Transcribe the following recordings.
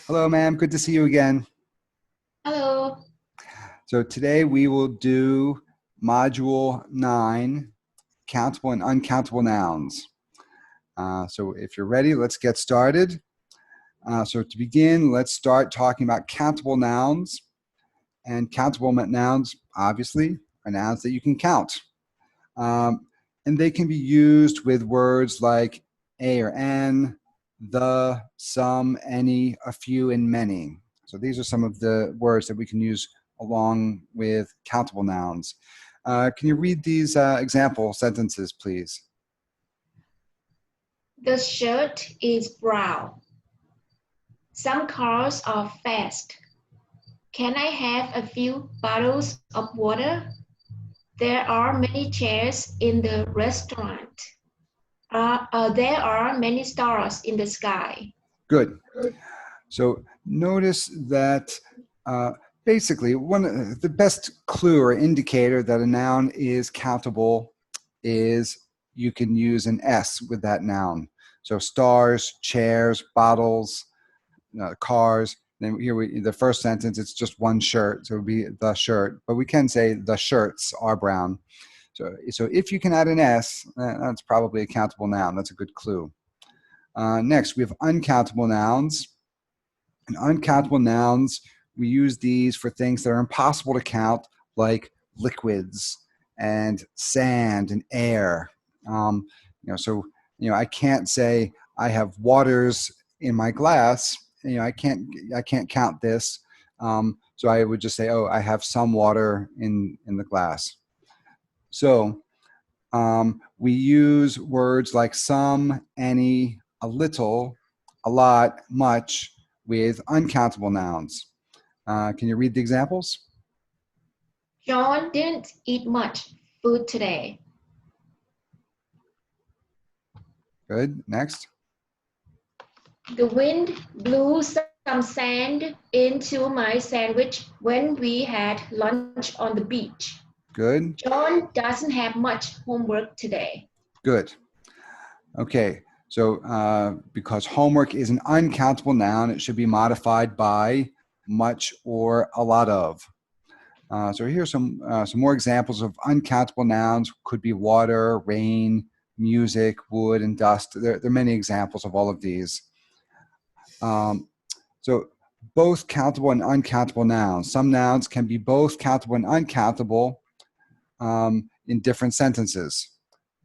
Hello, ma'am. Good to see you again. Hello. So today we will do Module 9, Countable and Uncountable Nouns. So if you're ready, let's get started. So to begin, let's start talking about countable nouns. And countable nouns, obviously, are nouns that you can count. And they can be used with words like a or an, the, some, any, a few, and many. So these are some of the words that we can use along with countable nouns. Can you read these example sentences, please? The shirt is brown. Some cars are fast. Can I have a few bottles of water? There are many chairs in the restaurant. There are many stars in the sky. Good. So notice that basically the best clue or indicator that a noun is countable is you can use an S with that noun. So stars, chairs, bottles, cars. Then here the first sentence, it's just one shirt, so it would be the shirt. But we can say the shirts are brown. So if you can add an S, that's probably a countable noun. That's a good clue. Next, we have uncountable nouns. And uncountable nouns, we use these for things that are impossible to count, like liquids and sand and air. I can't say I have waters in my glass. I can't count this. So I would just say, oh, I have some water in the glass. So we use words like some, any, a little, a lot, much with uncountable nouns. Can you read the examples? John didn't eat much food today. Good. Next. The wind blew some sand into my sandwich when we had lunch on the beach. Good. John doesn't have much homework today. Good. Okay. So because homework is an uncountable noun, it should be modified by much or a lot of. So here's some more examples of uncountable nouns. Could be water, rain, music, wood, and dust. There are many examples of all of these. So both countable and uncountable nouns. Some nouns can be both countable and uncountable in different sentences.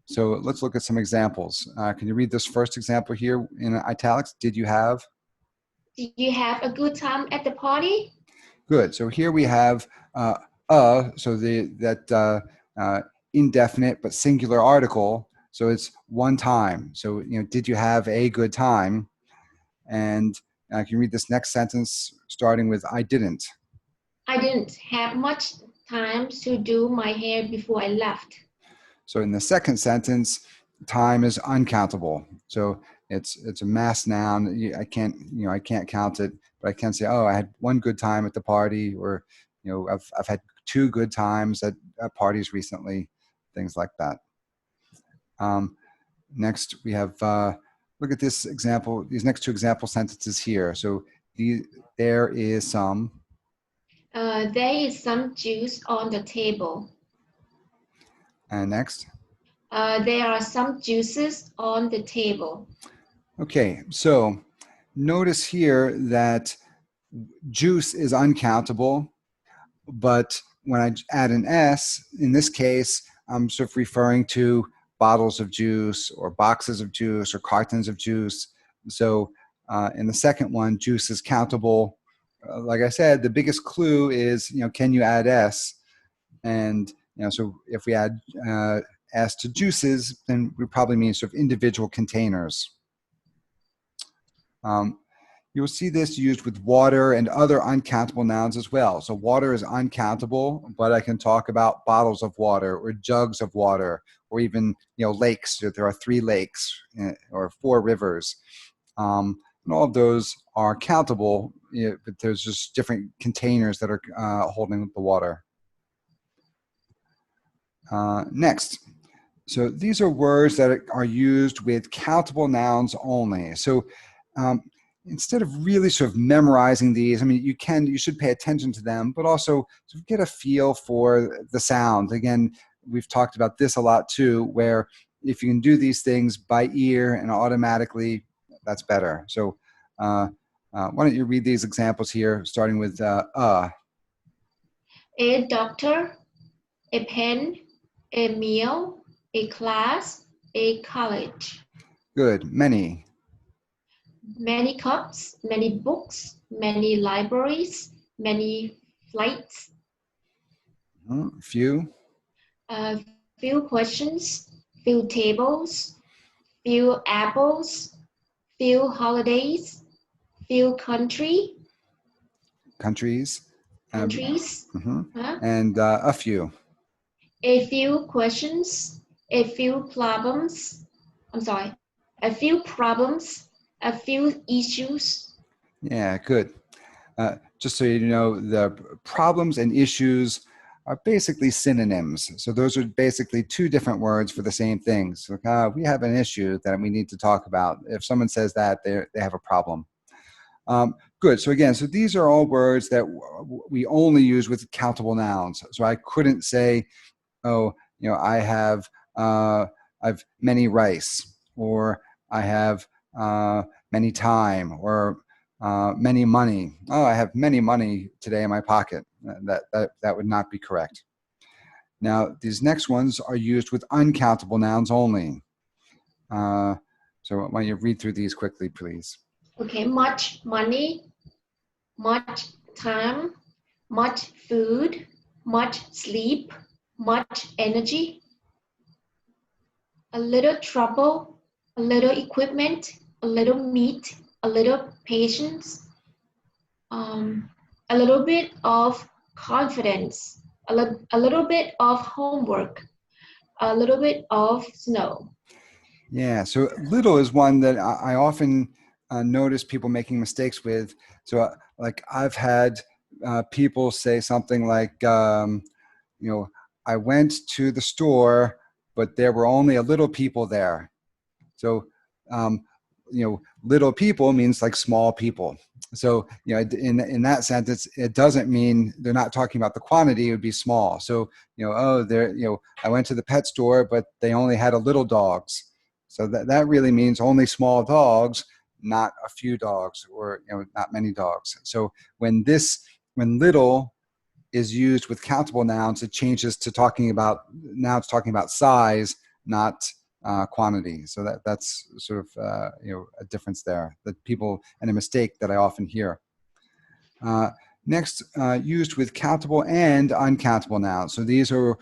So let's look at some examples. Can you read this first example here in italics? Did you have? Did you have a good time at the party? Good. So here we have so that indefinite but singular article. So it's one time. So did you have a good time? And can you read this next sentence starting with I didn't? I didn't have much time to do my hair before I left. So in the second sentence, time is uncountable. So it's a mass noun. I can't count it, but I can say, oh, I had one good time at the party, or I've had two good times at parties recently, things like that. Next, we have look at this example. These next two example sentences here. So there is some. There is some juice on the table. And next. There are some juices on the table. Okay, so notice here that juice is uncountable, but when I add an S, in this case, I'm sort of referring to bottles of juice or boxes of juice or cartons of juice. So in the second one, juice is countable. Like I said, the biggest clue is, can you add S? And, so if we add S to juices, then we probably mean sort of individual containers. You'll see this used with water and other uncountable nouns as well. So water is uncountable, but I can talk about bottles of water or jugs of water, or even lakes. There are 3 lakes or 4 rivers, and all of those are countable, but there's just different containers that are holding the water. Next. So these are words that are used with countable nouns only. So instead of really sort of memorizing these, I mean, you should pay attention to them, but also sort of get a feel for the sound. Again, we've talked about this a lot too, where if you can do these things by ear and automatically, that's better. So why don't you read these examples here, starting with A doctor, a pen, a meal, a class, a college. Good. Many. Many cups, many books, many libraries, many flights. Few. Few questions, few tables, few apples, few holidays, few countries. And a few. A few questions, a few problems, a few problems, a few issues. Yeah, good. Just so you know, the problems and issues are basically synonyms. So those are basically two different words for the same thing. So we have an issue that we need to talk about. If someone says that, they have a problem. Good. So again, so these are all words that we only use with countable nouns. So I couldn't say, oh, I have I've many rice, or I have many time, or many money. Oh, I have many money today in my pocket. That would not be correct. Now, these next ones are used with uncountable nouns only. So why don't you read through these quickly, please? Okay, much money, much time, much food, much sleep, much energy. A little trouble, a little equipment, a little meat, a little patience, a little bit of confidence, a little bit of homework, a little bit of snow. Yeah, so little is one that I often notice people making mistakes with. So like I've had people say something like, I went to the store, but there were only a little people there. So, little people means like small people. So, in that sense, it doesn't mean they're not talking about the quantity. It would be small. So, I went to the pet store, but they only had a little dogs. So that really means only small dogs, not a few dogs, or not many dogs. So when little is used with countable nouns, it changes to now it's talking about size, not quantity. So that's sort of a difference there and a mistake that I often hear. Next, used with countable and uncountable nouns. So these are